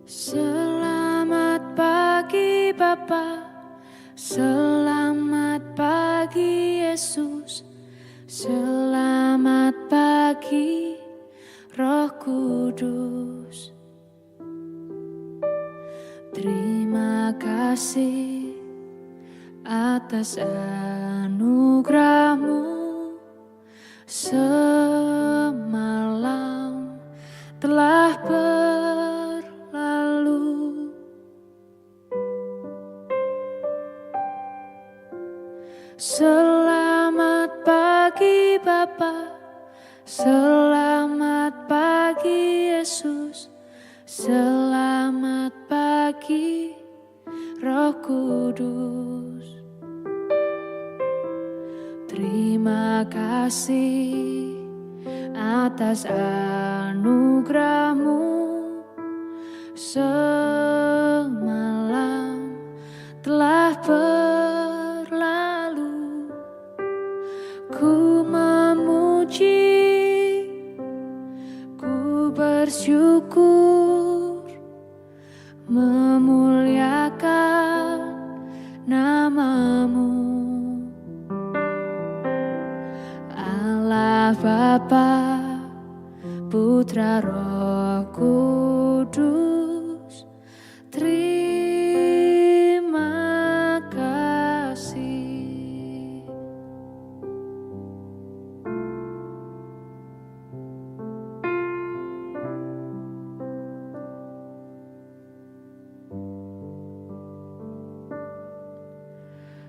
Selamat pagi Bapa, selamat pagi Yesus, selamat pagi Roh Kudus. Terima kasih atas anugerah-Mu semalam telah berlalu. Selamat pagi Bapa, selamat pagi Yesus, selamat pagi Roh Kudus. Terima kasih atas anugerah-Mu semalam telah berlalu. Ku memuji, ku bersyukur, memuliakan nama-Mu, Allah Bapa, Putra Roh Kudus. Terima kasih.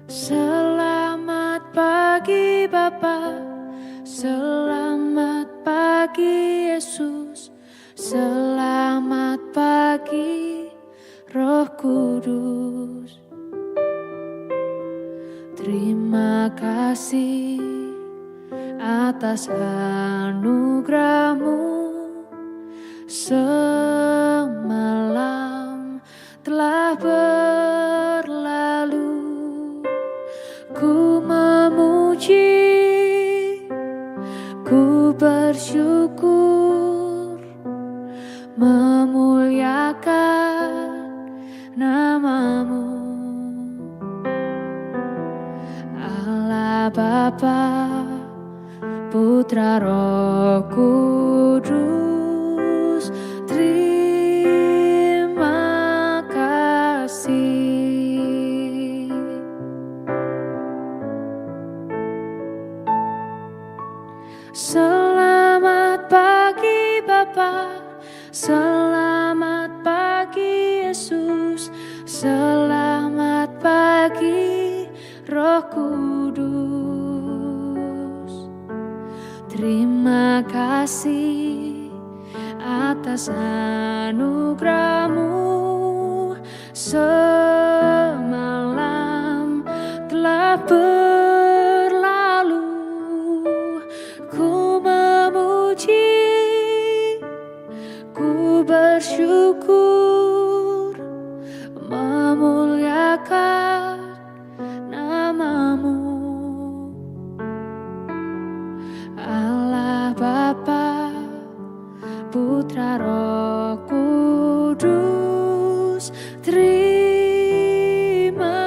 Selamat pagi Bapa, selamat pagi Yesus, selamat pagi Roh Kudus. Terima kasih atas anugerah-Mu semalam telah berlalu. Ku memuji, ku bersyukur, memuliakan nama-Mu, Allah Bapa, Putra Roh Kudus. Terima kasih. Selamat pagi Bapa, selamat pagi Yesus, selamat pagi Roh Kudus. Terima kasih atas anugerah-Mu semalam telah berlalu. Ku memuji, ku bersyukur, memuliakan nama-Mu, Allah Bapa, Putra Roh Kudus. Terima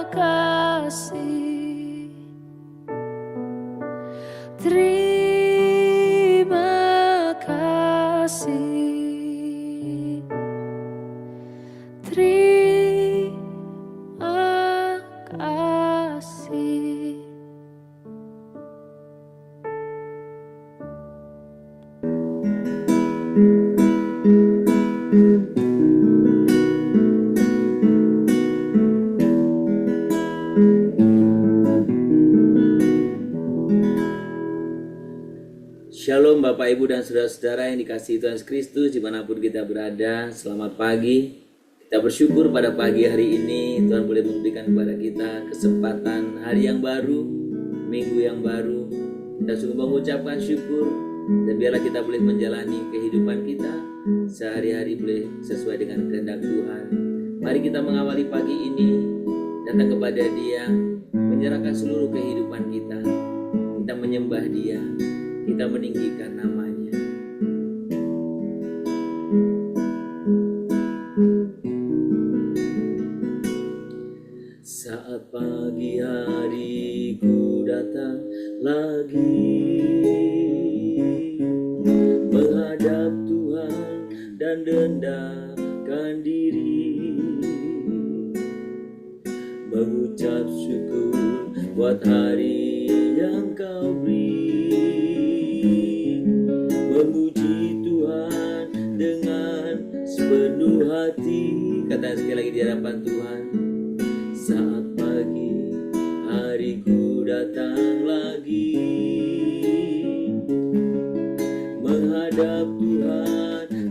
kasih. Terima kasih. Terima kasih. Shalom Bapak Ibu dan Saudara-saudara yang dikasihi Tuhan Yesus Kristus dimanapun kita berada. Selamat pagi. Kita bersyukur pada pagi hari ini Tuhan boleh memberikan kepada kita kesempatan hari yang baru, minggu yang baru. Kita sungguh mengucapkan syukur dan biarlah kita boleh menjalani kehidupan kita sehari-hari boleh sesuai dengan kehendak Tuhan. Mari kita mengawali pagi ini datang kepada Dia, menyerahkan seluruh kehidupan kita. Kita menyembah Dia, kita meninggikan nama-Nya. dan rendahkan diri, mengucap syukur buat hari yang kau beri, memuji Tuhan dengan sepenuh hati. Katakan sekali lagi di hadapan Tuhan. Saat pagi hariku datang lagi, menghadap Tuhan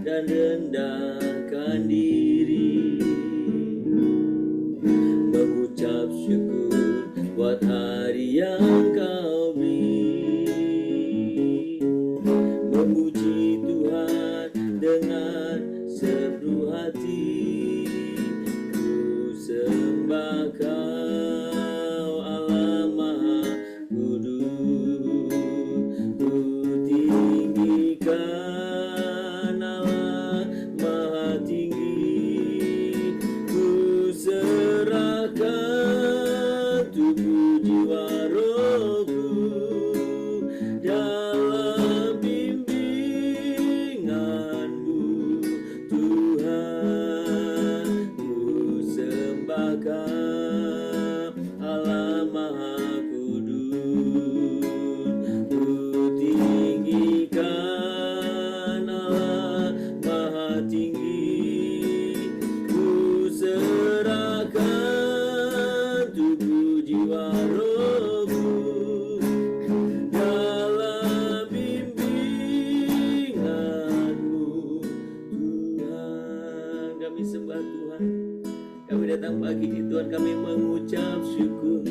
dan rendahkan diri, mengucap syukur buat hari yang kau beri, memuji Tuhan dengan sepenuh hati. Ku sembah Kau Allah Maha Kudus, ku tinggikan Allah Maha Tinggi, ku serahkan tubuh jiwa rohku dalam bimbingan-Mu Tuhan. Ku sembah Kau Allah Maha Kudus, ku tinggikan Allah Maha Tinggi, ku serahkan tubuh jiwa rohku dalam bimbingan-Mu Tuhan. Kami sembah Tuhan, kami datang pagi ini Tuhan, kami mengucap syukur.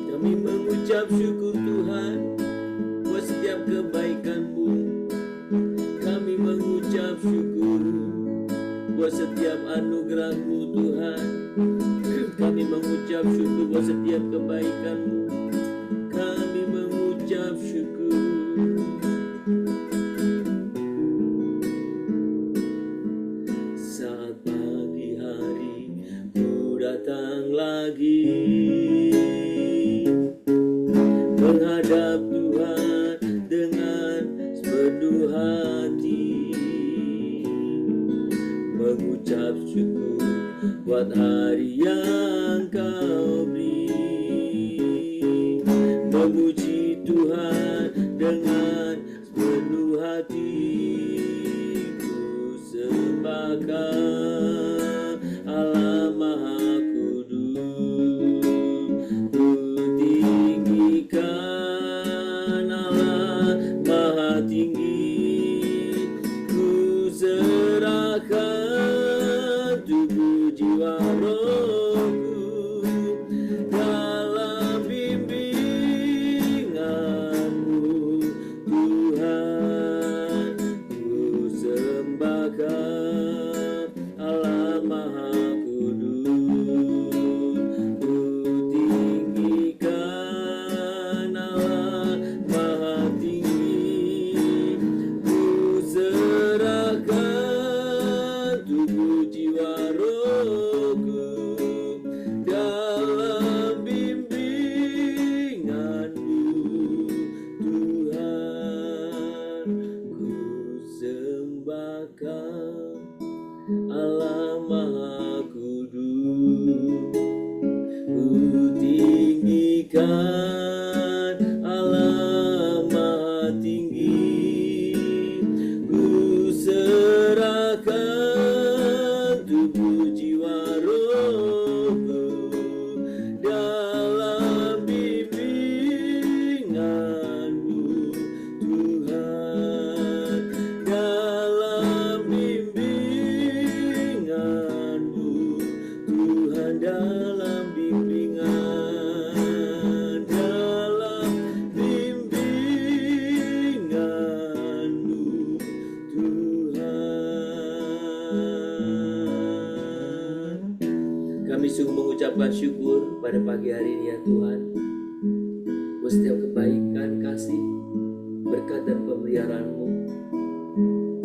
Kami mengucap syukur Tuhan buat setiap kebaikan-Mu. Kami mengucap syukur buat setiap anugerah-Mu Tuhan. Kami mengucap syukur buat setiap kebaikan-Mu. Kami mengucap syukur. Saat pagi hari ku datang lagi, menghadap Tuhan dengan sepenuh hati, mengucap syukur buat hari yang kau beri, memuji Tuhan dengan sepenuh hati. Ku sembah Kau Allah Maha Kudus, ku tinggikan Allah Maha Tinggi, ku serahkan tubuh jiwa rohku dalam bimbingan-Mu Tuhan. Ku sembah Kau Allah Maha Kudus, ku tinggikan Allah Maha Tinggi, ku serahkan tubuh jiwa rohku dalam bimbingan-Mu Tuhan. Ku sembah Kau Allah Maha Kudus, ku tinggikan Allah Maha Tinggi, ku serahkan tubuh jiwa rohku dalam bimbingan-Mu Tuhan, dalam bimbingan-Mu Tuhan, dalam bimbingan, dalam bimbingan-Mu Tuhan. Kami sungguh mengucapkan syukur pada pagi hari ini ya Tuhan, buat setiap kebaikan, kasih, berkat dan pemeliharaan-Mu.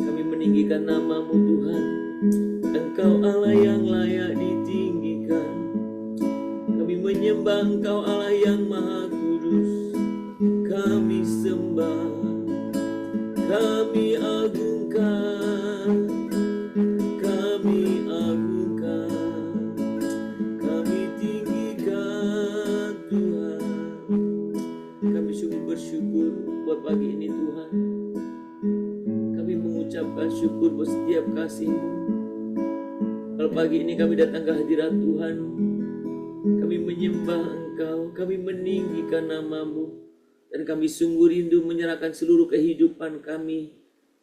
Kami meninggikan nama-Mu Tuhan. Engkau Allah yang layak ditinggikan. Kami menyembah Engkau Allah yang Maha Kudus. Kami sembah, kami agungkan mengucapkan syukur buat setiap kasih-Mu. Kalau pagi ini kami datang ke hadirat Tuhan, kami menyembah Engkau, kami meninggikan nama-Mu, dan kami sungguh rindu menyerahkan seluruh kehidupan kami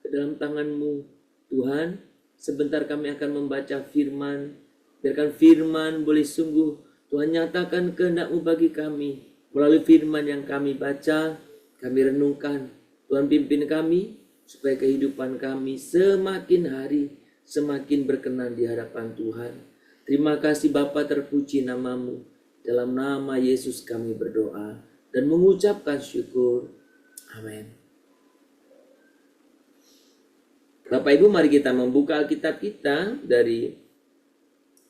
ke dalam tangan-Mu. Tuhan, sebentar kami akan membaca firman. Biarkan firman boleh sungguh Tuhan nyatakan kehendak-Mu bagi kami. Melalui firman yang kami baca, kami renungkan. Tuhan pimpin kami supaya kehidupan kami semakin hari semakin berkenan di hadapan Tuhan. Terima kasih Bapa, terpuji nama-Mu. Dalam nama Yesus kami berdoa dan mengucapkan syukur. Amin. Bapak Ibu, mari kita membuka Alkitab kita dari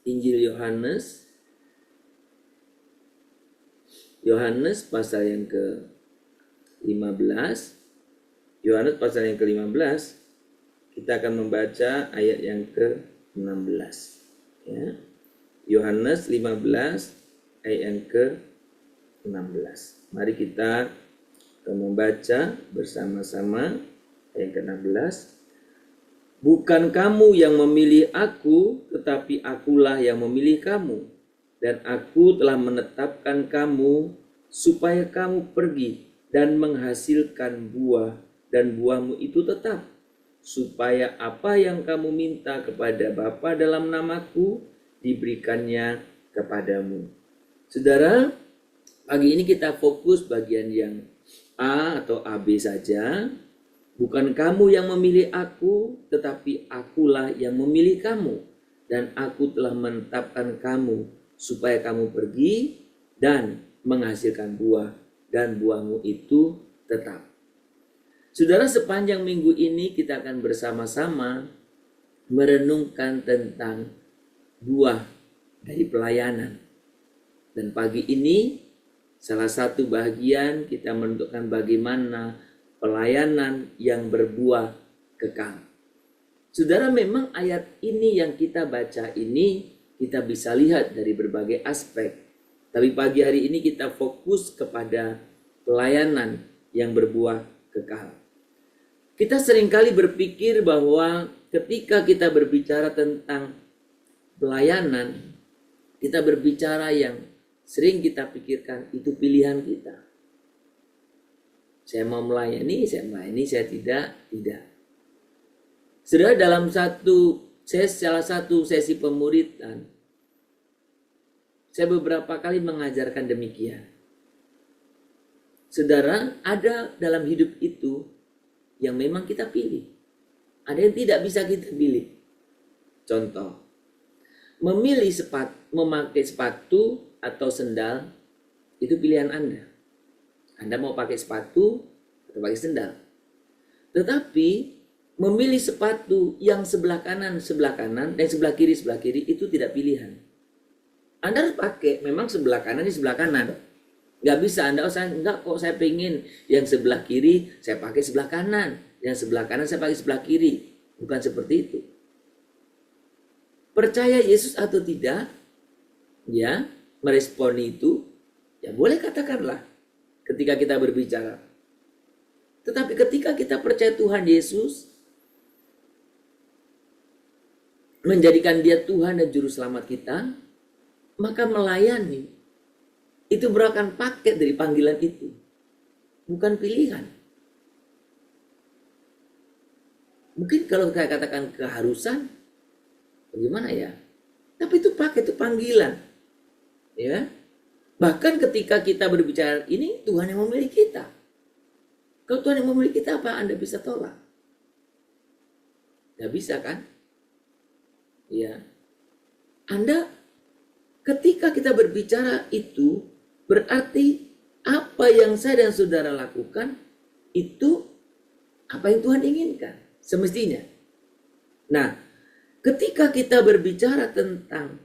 Injil Yohanes. Yohanes pasal yang ke-15. Yohanes pasal yang ke-15. Kita akan membaca ayat yang ke-16. Ya. Yohanes 15 ayat yang ke-16. Mari kita membaca bersama-sama ayat ke-16. Bukan kamu yang memilih aku, tetapi akulah yang memilih kamu. Dan aku telah menetapkan kamu supaya kamu pergi dan menghasilkan buah, dan buahmu itu tetap, supaya apa yang kamu minta kepada Bapa dalam namaku diberikannya kepadamu. Saudara, pagi ini kita fokus bagian yang A atau AB saja. Bukan kamu yang memilih aku, tetapi akulah yang memilih kamu. Dan aku telah menetapkan kamu supaya kamu pergi dan menghasilkan buah, dan buahmu itu tetap. Saudara, sepanjang minggu ini kita akan bersama-sama merenungkan tentang buah dari pelayanan. Dan pagi ini salah satu bagian kita menentukan bagaimana pelayanan yang berbuah kekal. Saudara, memang ayat ini yang kita baca ini kita bisa lihat dari berbagai aspek. Tapi pagi hari ini kita fokus kepada pelayanan yang berbuah kekal. Kita seringkali berpikir bahwa ketika kita berbicara tentang pelayanan, kita berbicara yang sering kita pikirkan itu pilihan kita. Saya mau melayani, saya tidak. Saudara, dalam salah satu sesi pemuridan, saya beberapa kali mengajarkan demikian. Saudara, ada dalam hidup itu yang memang kita pilih. Ada yang tidak bisa kita pilih. Contoh, memakai sepatu atau sendal, itu pilihan Anda. Anda mau pakai sepatu atau pakai sendal. Tetapi memilih sepatu yang sebelah kanan, dan sebelah kiri itu tidak pilihan. Anda harus pakai, memang sebelah kanan ini sebelah kanan. Nggak bisa Anda, saya pengen yang sebelah kiri saya pakai sebelah kanan, yang sebelah kanan saya pakai sebelah kiri. Bukan seperti itu. Percaya Yesus atau tidak, ya, merespon itu, ya boleh katakanlah ketika kita berbicara. Tetapi ketika kita percaya Tuhan Yesus, menjadikan Dia Tuhan dan Juru Selamat kita, maka melayani itu merupakan paket dari panggilan itu, bukan pilihan. Mungkin kalau saya katakan keharusan, bagaimana ya? Tapi itu paket, itu panggilan, ya. Bahkan ketika kita berbicara ini, Tuhan yang memilih kita. Kalau Tuhan yang memilih kita, apa Anda bisa tolak? Gak bisa kan? Ya. Anda, ketika kita berbicara itu, berarti apa yang saya dan saudara lakukan itu apa yang Tuhan inginkan semestinya. Nah, ketika kita berbicara tentang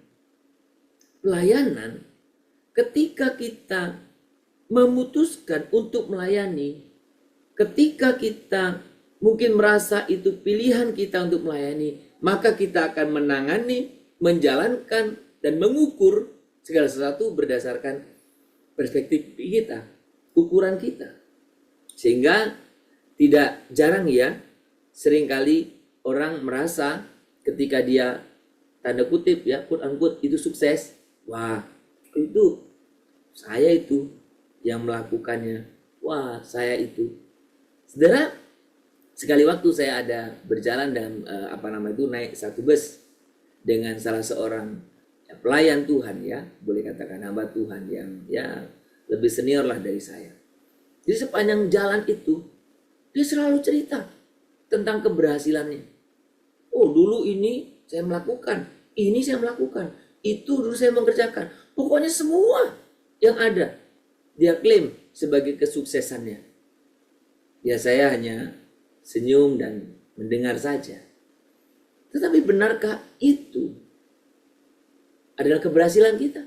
pelayanan, ketika kita memutuskan untuk melayani, ketika kita mungkin merasa itu pilihan kita untuk melayani, maka kita akan menangani, menjalankan, dan mengukur segala sesuatu berdasarkan perspektif kita, ukuran kita. Sehingga tidak jarang ya, seringkali orang merasa ketika dia tanda kutip ya, quote unquote, itu sukses. Wah, itu saya itu yang melakukannya. Wah, saya itu. Saudara, sekali waktu saya ada berjalan dan naik satu bus dengan salah seorang pelayan Tuhan ya, boleh katakan hamba Tuhan yang ya lebih senior lah dari saya. Jadi sepanjang jalan itu dia selalu cerita tentang keberhasilannya. Oh, dulu ini saya melakukan, ini saya melakukan, itu dulu saya mengerjakan. Pokoknya semua yang ada dia klaim sebagai kesuksesannya. Ya saya hanya senyum dan mendengar saja. Tetapi benarkah itu adalah keberhasilan kita?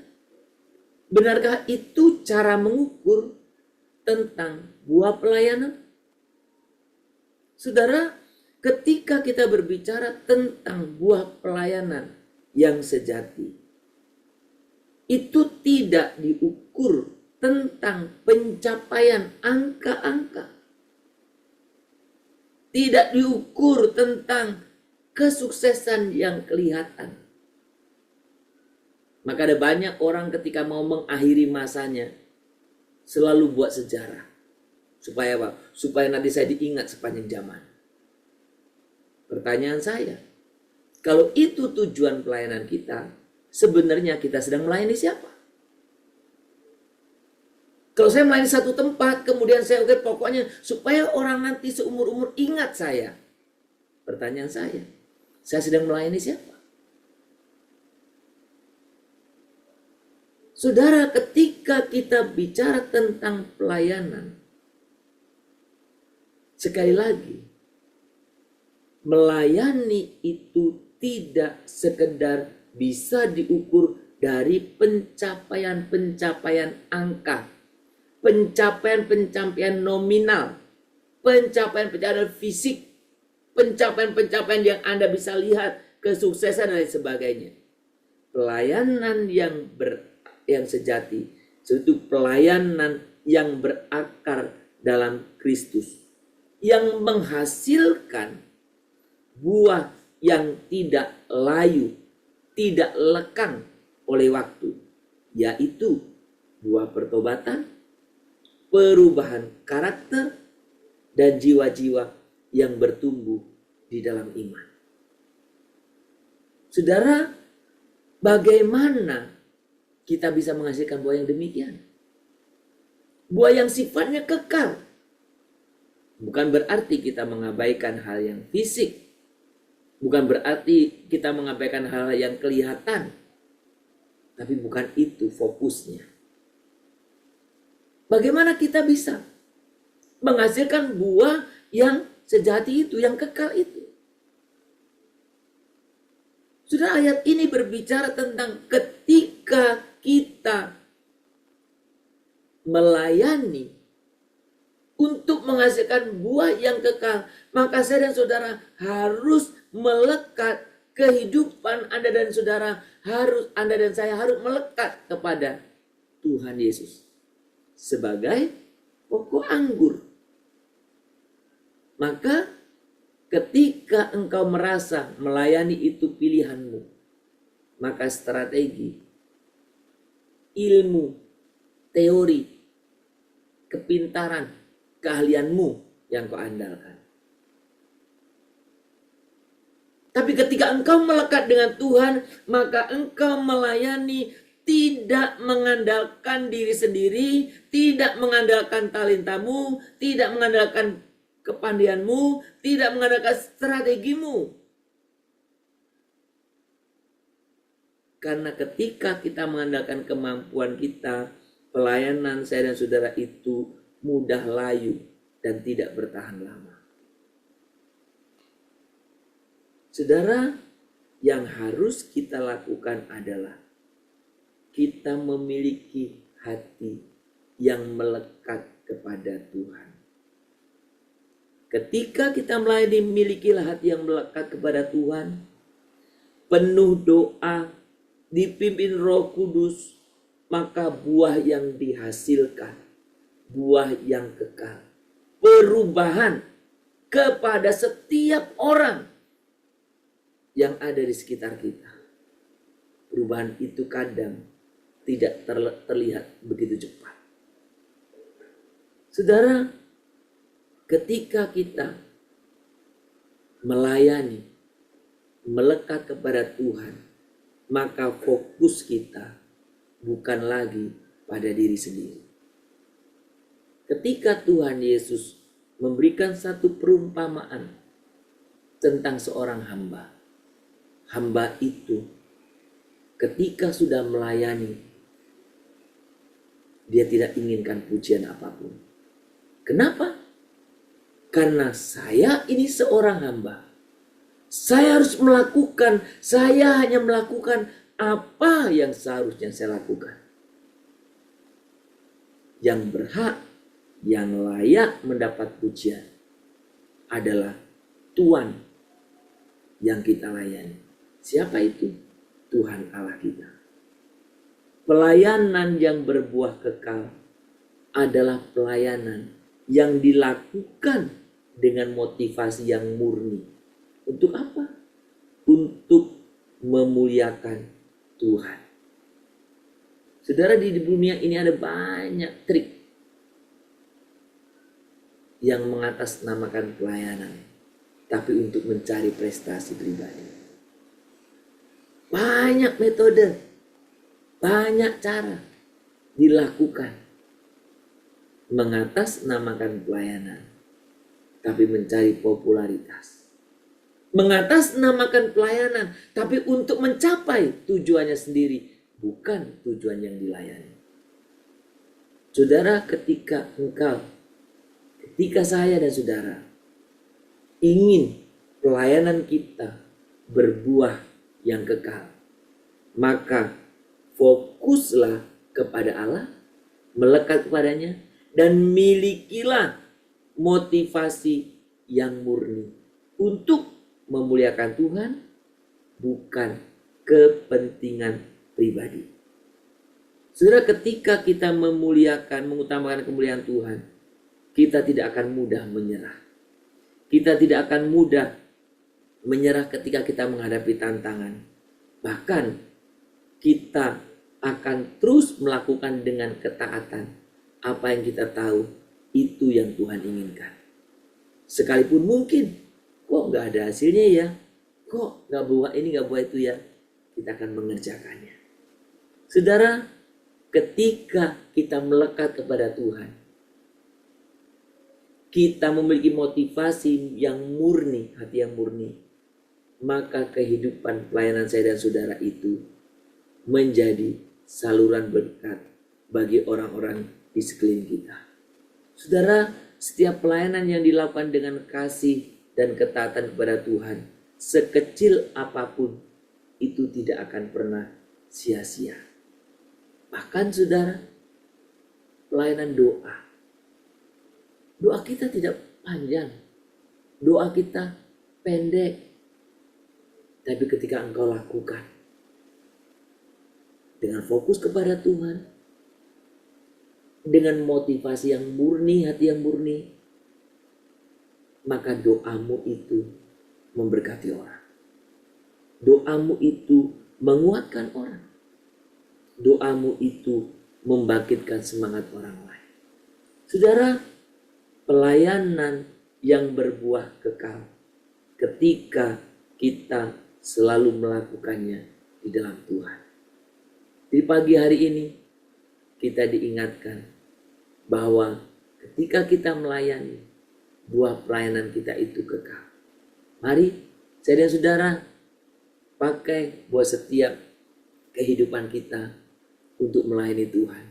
Benarkah itu cara mengukur tentang buah pelayanan? Saudara, ketika kita berbicara tentang buah pelayanan yang sejati, itu tidak diukur tentang pencapaian angka-angka. Tidak diukur tentang kesuksesan yang kelihatan. Maka ada banyak orang ketika mau mengakhiri masanya selalu buat sejarah. Supaya apa? Supaya nanti saya diingat sepanjang zaman. Pertanyaan saya, kalau itu tujuan pelayanan kita, sebenarnya kita sedang melayani siapa? Kalau saya melayani satu tempat, kemudian saya pokoknya supaya orang nanti seumur-umur ingat saya. Pertanyaan saya sedang melayani siapa? Saudara, ketika kita bicara tentang pelayanan, sekali lagi, melayani itu tidak sekedar bisa diukur dari pencapaian-pencapaian angka, pencapaian-pencapaian nominal, pencapaian-pencapaian fisik, pencapaian-pencapaian yang Anda bisa lihat, kesuksesan dan lain sebagainya. Pelayanan yang sejati, itu pelayanan yang berakar dalam Kristus, yang menghasilkan buah yang tidak layu, tidak lekang oleh waktu, yaitu buah pertobatan, perubahan karakter, dan jiwa-jiwa yang bertumbuh di dalam iman. Saudara, bagaimana kita bisa menghasilkan buah yang demikian? Buah yang sifatnya kekal. Bukan berarti kita mengabaikan hal yang fisik. Bukan berarti kita mengabaikan hal yang kelihatan. Tapi bukan itu fokusnya. Bagaimana kita bisa menghasilkan buah yang sejati itu, yang kekal itu? Sudah, ayat ini berbicara tentang ketika kita melayani untuk menghasilkan buah yang kekal, maka saya dan saudara harus melekat, kehidupan Anda dan saudara harus, Anda dan saya harus melekat kepada Tuhan Yesus sebagai pokok anggur. Maka ketika engkau merasa melayani itu pilihanmu, maka strategi, ilmu, teori, kepintaran, keahlianmu yang kau andalkan. Tapi ketika engkau melekat dengan Tuhan, maka engkau melayani tidak mengandalkan diri sendiri, tidak mengandalkan talentamu, tidak mengandalkan kepandaianmu, tidak mengandalkan strategimu. Karena ketika kita mengandalkan kemampuan kita, pelayanan saya dan saudara itu mudah layu dan tidak bertahan lama. Saudara, yang harus kita lakukan adalah kita memiliki hati yang melekat kepada Tuhan. Ketika kita melayani, milikilah hati yang melekat kepada Tuhan, penuh doa, dipimpin Roh Kudus, maka buah yang dihasilkan, buah yang kekal, perubahan kepada setiap orang yang ada di sekitar kita. Perubahan itu kadang tidak terlihat begitu cepat. Saudara, ketika kita melayani, melekat kepada Tuhan, maka fokus kita bukan lagi pada diri sendiri. Ketika Tuhan Yesus memberikan satu perumpamaan tentang seorang hamba, hamba itu ketika sudah melayani, dia tidak inginkan pujian apapun. Kenapa? Karena saya ini seorang hamba. Saya hanya melakukan apa yang seharusnya saya lakukan. Yang berhak, yang layak mendapat pujian adalah Tuhan yang kita layani. Siapa itu? Tuhan Allah kita. Pelayanan yang berbuah kekal adalah pelayanan yang dilakukan dengan motivasi yang murni. Untuk apa? Untuk memuliakan Tuhan. Saudara, di dunia ini ada banyak trik yang mengatasnamakan pelayanan, tapi untuk mencari prestasi pribadi. Banyak metode, banyak cara dilakukan mengatasnamakan pelayanan, tapi mencari popularitas. Mengatasnamakan pelayanan, tapi untuk mencapai tujuannya sendiri, bukan tujuan yang dilayani. Saudara, ketika saya dan saudara ingin pelayanan kita berbuah yang kekal, maka fokuslah kepada Allah, melekat kepadanya, dan milikilah motivasi yang murni untuk memuliakan Tuhan, bukan kepentingan pribadi. Saudara, ketika kita mengutamakan kemuliaan Tuhan, kita tidak akan mudah menyerah. Kita tidak akan mudah menyerah ketika kita menghadapi tantangan. Bahkan kita akan terus melakukan dengan ketaatan apa yang kita tahu itu yang Tuhan inginkan. Sekalipun mungkin, kok gak ada hasilnya ya? Kok gak buat ini, gak buat itu ya? Kita akan mengerjakannya. Saudara, ketika kita melekat kepada Tuhan, kita memiliki motivasi yang murni, hati yang murni, maka kehidupan pelayanan saya dan saudara itu menjadi saluran berkat bagi orang-orang di sekeliling kita. Saudara, setiap pelayanan yang dilakukan dengan kasih dan ketaatan kepada Tuhan, sekecil apapun, itu tidak akan pernah sia-sia. Bahkan saudara, pelayanan doa kita tidak panjang, doa kita pendek, tapi ketika engkau lakukan dengan fokus kepada Tuhan, dengan motivasi yang murni, hati yang murni, maka doamu itu memberkati orang. Doamu itu menguatkan orang. Doamu itu membangkitkan semangat orang lain. Saudara, pelayanan yang berbuah kekal ketika kita selalu melakukannya di dalam Tuhan. Di pagi hari ini kita diingatkan bahwa ketika kita melayani, buah pelayanan kita itu kekal. Mari saya dan saudara pakai buat setiap kehidupan kita untuk melayani Tuhan,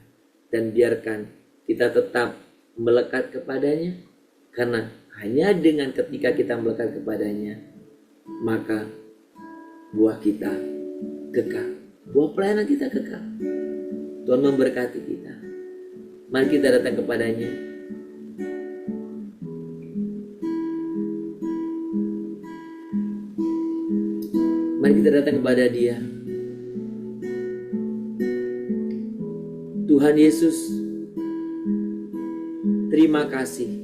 dan biarkan kita tetap melekat kepadanya, karena hanya dengan ketika kita melekat kepadanya, maka buah kita kekal, buah pelayanan kita kekal. Tuhan memberkati kita. Mari kita datang kepadanya. Mari kita datang kepada Dia. Tuhan Yesus, terima kasih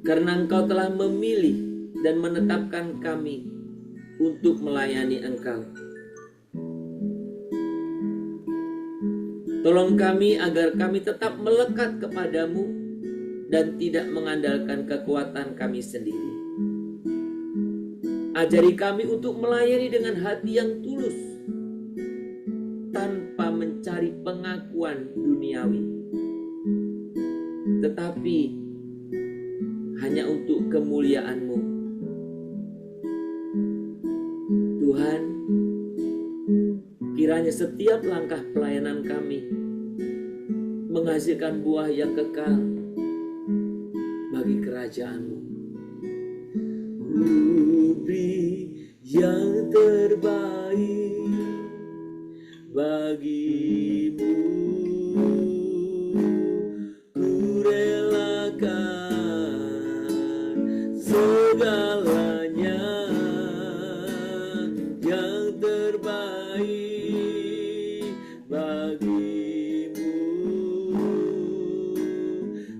karena Engkau telah memilih dan menetapkan kami untuk melayani Engkau. Tolong kami agar kami tetap melekat kepadamu dan tidak mengandalkan kekuatan kami sendiri. Ajari kami untuk melayani dengan hati yang tulus, tanpa mencari pengakuan duniawi, tetapi hanya untuk kemuliaan-Mu. Tuhan, kiranya setiap langkah pelayanan kami menghasilkan buah yang kekal bagi kerajaan-Mu. Ku beri yang terbaik bagimu, ku relakan segalanya yang terbaik bagimu.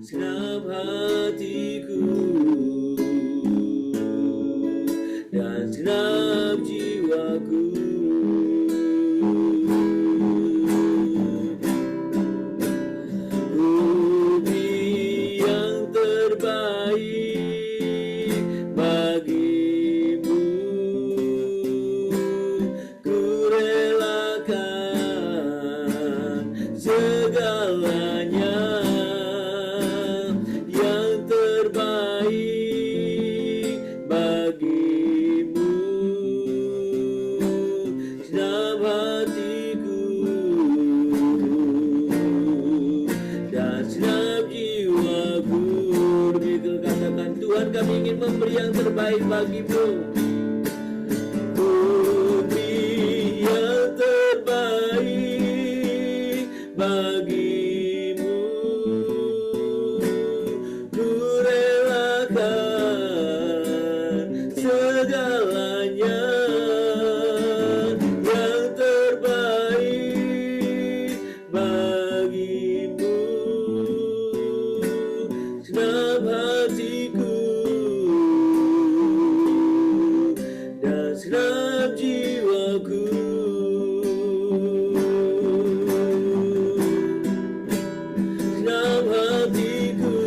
Segenap hatiku dan segenap jiwaku, budi yang terbaik bagimu, ku relakan segalanya yang terbaik bagimu. Segenap hatiku dan segenap jiwaku. Begitu katakan, Tuhan, kami ingin memberi yang terbaik bagimu. Beri yang terbaik bagimu, ku relakan segalanya yang terbaik bagimu. Segenap hatiku dan segenap jiwaku, segenap hatiku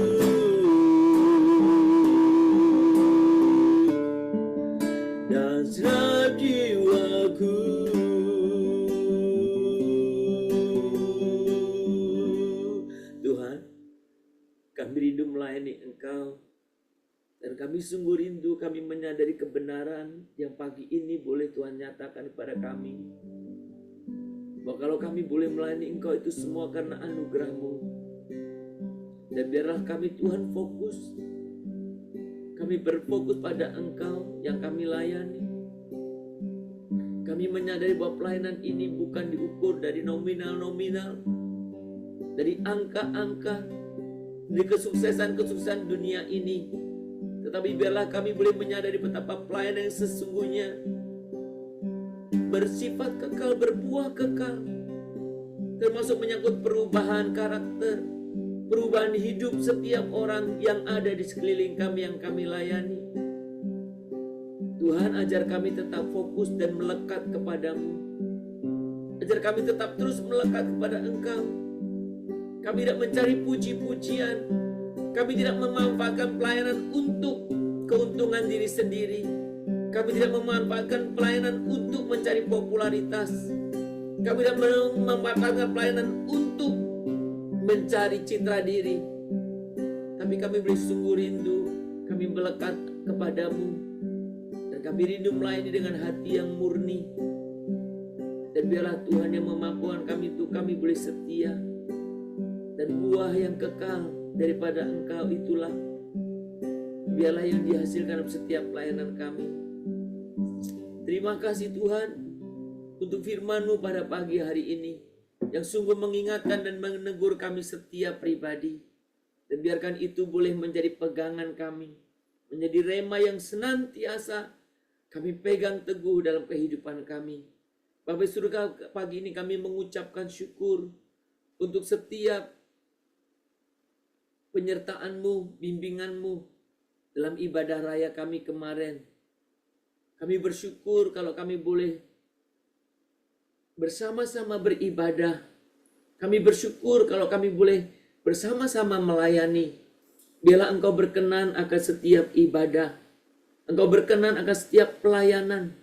dan segenap jiwaku. Tuhan, kami rindu melayani Engkau, dan kami sungguh rindu, kami menyadari kebenaran yang pagi ini boleh Tuhan nyatakan kepada kami, bahwa kalau kami boleh melayani Engkau itu semua karena anugerah-Mu. Dan biarlah kami, Tuhan, fokus, kami berfokus pada Engkau yang kami layani. Kami menyadari bahwa pelayanan ini bukan diukur dari nominal-nominal, dari angka-angka, dari kesuksesan-kesuksesan dunia ini. Tetapi biarlah kami boleh menyadari betapa pelayanan yang sesungguhnya bersifat kekal, berbuah kekal, termasuk menyangkut perubahan karakter, perubahan hidup setiap orang yang ada di sekeliling kami yang kami layani. Tuhan, ajar kami tetap fokus dan melekat kepadamu. Ajar kami tetap terus melekat kepada Engkau. Kami tidak mencari puji-pujian. Kami tidak memanfaatkan pelayanan untuk keuntungan diri sendiri. Kami tidak memanfaatkan pelayanan untuk mencari popularitas. Kami tidak memanfaatkan pelayanan untuk mencari citra diri. Tapi kami bersungguh rindu, kami melekat kepadamu. Dan kami rindu melayani dengan hati yang murni. Dan biarlah Tuhan yang memampukan kami itu, kami boleh setia. Dan buah yang kekal daripada Engkau itulah biarlah yang dihasilkan dalam setiap pelayanan kami. Terima kasih Tuhan untuk firman-Mu pada pagi hari ini yang sungguh mengingatkan dan menegur kami setiap pribadi. Dan biarkan itu boleh menjadi pegangan kami, menjadi rema yang senantiasa kami pegang teguh dalam kehidupan kami. Bapa Surga, pagi ini kami mengucapkan syukur untuk setiap penyertaan-Mu, bimbingan-Mu, dalam ibadah raya kami kemarin. Kami bersyukur kalau kami boleh bersama-sama beribadah. Kami bersyukur kalau kami boleh bersama-sama melayani. Biarlah Engkau berkenan akan setiap ibadah. Engkau berkenan akan setiap pelayanan.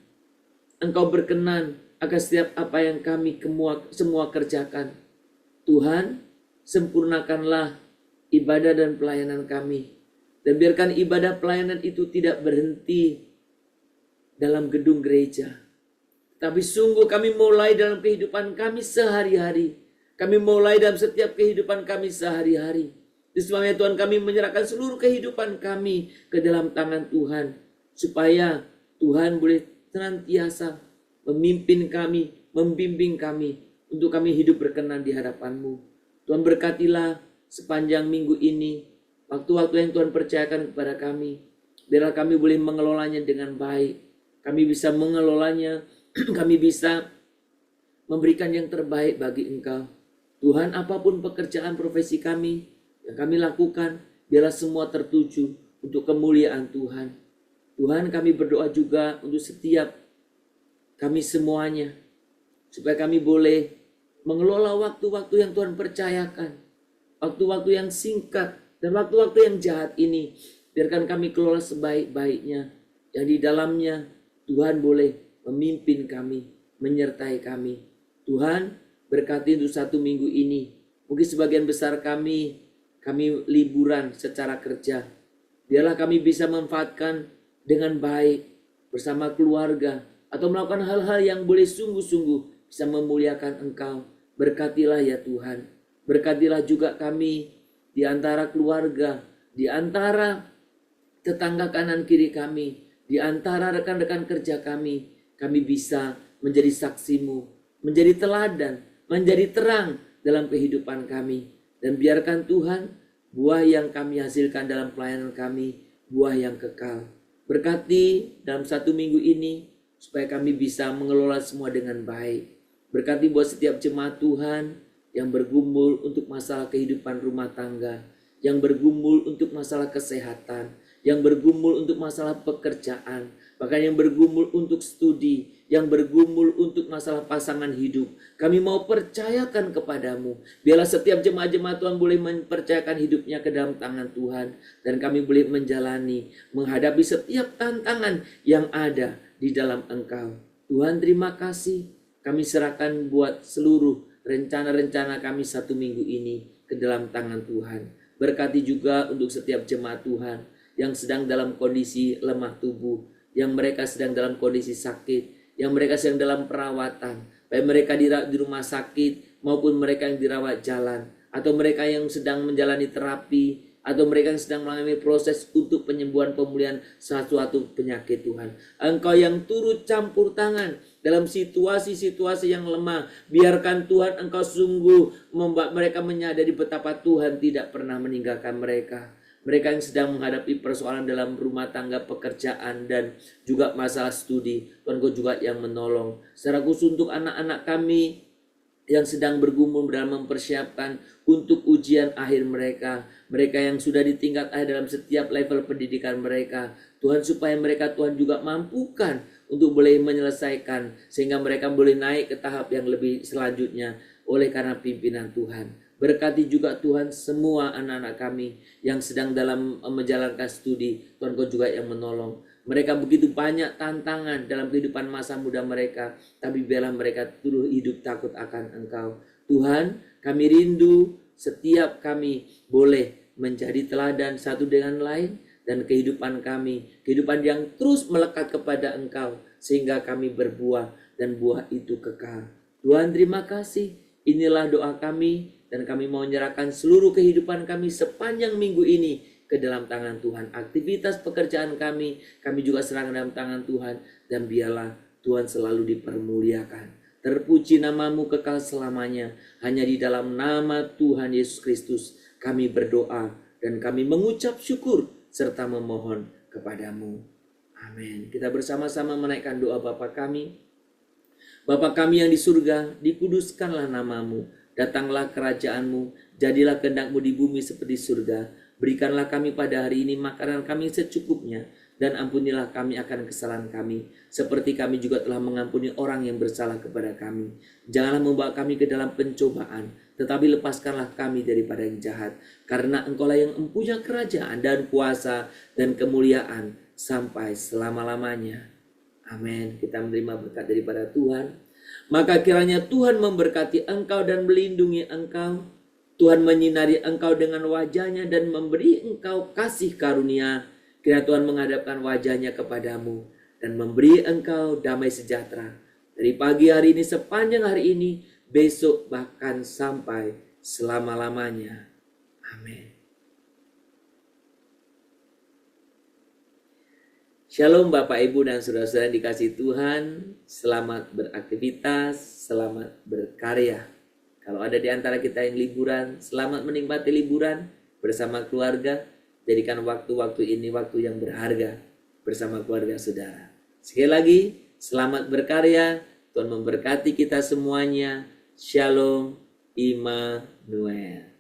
Engkau berkenan akan setiap apa yang kami semua kerjakan. Tuhan, sempurnakanlah ibadah dan pelayanan kami. Dan biarkan ibadah pelayanan itu tidak berhenti dalam gedung gereja. Tapi sungguh kami mulai dalam kehidupan kami sehari-hari. Kami mulai dalam setiap kehidupan kami sehari-hari. Sebabnya Tuhan, kami menyerahkan seluruh kehidupan kami ke dalam tangan Tuhan. Supaya Tuhan boleh senantiasa memimpin kami, membimbing kami, untuk kami hidup berkenan di hadapan-Mu. Tuhan, berkatilah sepanjang minggu ini, waktu-waktu yang Tuhan percayakan kepada kami. Biarlah kami boleh mengelolanya dengan baik. Kami bisa mengelolanya, kami bisa memberikan yang terbaik bagi Engkau. Tuhan, apapun pekerjaan profesi kami yang kami lakukan, biarlah semua tertuju untuk kemuliaan Tuhan. Tuhan, kami berdoa juga untuk setiap kami semuanya, supaya kami boleh mengelola waktu-waktu yang Tuhan percayakan, waktu-waktu yang singkat dan waktu-waktu yang jahat ini. Biarkan kami kelola sebaik-baiknya, yang di dalamnya Tuhan boleh memimpin kami, menyertai kami. Tuhan, berkati untuk satu minggu ini. Mungkin sebagian besar kami liburan secara kerja. Biarlah kami bisa memanfaatkan dengan baik bersama keluarga, atau melakukan hal-hal yang boleh sungguh-sungguh bisa memuliakan Engkau. Berkatilah ya Tuhan. Berkatilah juga kami di antara keluarga, di antara tetangga kanan kiri kami, di antara rekan-rekan kerja kami. Kami bisa menjadi saksi-Mu, menjadi teladan, menjadi terang dalam kehidupan kami. Dan biarkan Tuhan, buah yang kami hasilkan dalam pelayanan kami, buah yang kekal. Berkati dalam satu minggu ini, supaya kami bisa mengelola semua dengan baik. Berkati buat setiap jemaat Tuhan yang bergumul untuk masalah kehidupan rumah tangga, yang bergumul untuk masalah kesehatan, yang bergumul untuk masalah pekerjaan, bahkan yang bergumul untuk studi, yang bergumul untuk masalah pasangan hidup. Kami mau percayakan kepadamu. Biarlah setiap jemaat-jemaat Tuhan boleh mempercayakan hidupnya ke dalam tangan Tuhan. Dan kami boleh menghadapi setiap tantangan yang ada di dalam Engkau. Tuhan, terima kasih. Kami serahkan buat seluruh rencana-rencana kami satu minggu ini ke dalam tangan Tuhan. Berkati juga untuk setiap jemaat Tuhan yang sedang dalam kondisi lemah tubuh, yang mereka sedang dalam kondisi sakit, yang mereka sedang dalam perawatan, baik mereka di rumah sakit maupun mereka yang dirawat jalan, atau mereka yang sedang menjalani terapi, atau mereka yang sedang mengalami proses untuk penyembuhan pemulihan suatu penyakit. Tuhan, Engkau yang turut campur tangan dalam situasi-situasi yang lemah. Biarkan Tuhan, Engkau sungguh membuat mereka menyadari betapa Tuhan tidak pernah meninggalkan mereka. Mereka yang sedang menghadapi persoalan dalam rumah tangga, pekerjaan, dan juga masalah studi, Tuhan, Kau juga yang menolong. Secara khusus untuk anak-anak kami yang sedang bergumul dalam mempersiapkan untuk ujian akhir mereka. Mereka yang sudah di tingkat akhir dalam setiap level pendidikan mereka. Tuhan, supaya mereka Tuhan juga mampukan untuk boleh menyelesaikan, sehingga mereka boleh naik ke tahap yang lebih selanjutnya oleh karena pimpinan Tuhan. Berkati juga Tuhan semua anak-anak kami yang sedang dalam menjalankan studi. Tuhan, Kau juga yang menolong. Mereka begitu banyak tantangan dalam kehidupan masa muda mereka, tapi biarlah mereka terus hidup takut akan Engkau. Tuhan, kami rindu setiap kami boleh menjadi teladan satu dengan lain, dan kehidupan kami, kehidupan yang terus melekat kepada Engkau, sehingga kami berbuah dan buah itu kekal. Tuhan, terima kasih. Inilah doa kami, dan kami mau menyerahkan seluruh kehidupan kami sepanjang minggu ini ke dalam tangan Tuhan. Aktivitas pekerjaan kami juga serahkan dalam tangan Tuhan. Dan biarlah Tuhan selalu dipermuliakan. Terpuji nama-Mu kekal selamanya. Hanya di dalam nama Tuhan Yesus Kristus kami berdoa dan kami mengucap syukur serta memohon kepadamu. Amin. Kita bersama-sama menaikkan doa Bapa kami. Bapa kami yang di surga, dikuduskanlah nama-Mu. Datanglah kerajaan-Mu, jadilah kehendak-Mu di bumi seperti surga. Berikanlah kami pada hari ini makanan kami secukupnya, dan ampunilah kami akan kesalahan kami, seperti kami juga telah mengampuni orang yang bersalah kepada kami. Janganlah membawa kami ke dalam pencobaan, tetapi lepaskanlah kami daripada yang jahat. Karena Engkaulah yang mempunyai kerajaan dan kuasa dan kemuliaan sampai selama-lamanya. Amin. Kita menerima berkat daripada Tuhan. Maka kiranya Tuhan memberkati engkau dan melindungi engkau. Tuhan menyinari engkau dengan wajahnya dan memberi engkau kasih karunia. Kiranya Tuhan menghadapkan wajahnya kepadamu dan memberi engkau damai sejahtera. Dari pagi hari ini, sepanjang hari ini, besok bahkan sampai selama-lamanya. Amin. Shalom Bapak Ibu dan Saudara-saudara yang dikasihi Tuhan. Selamat beraktivitas, selamat berkarya. Kalau ada di antara kita yang liburan, selamat menikmati liburan bersama keluarga. Jadikan waktu-waktu ini waktu yang berharga bersama keluarga saudara. Sekali lagi, selamat berkarya. Tuhan memberkati kita semuanya. Shalom Immanuel.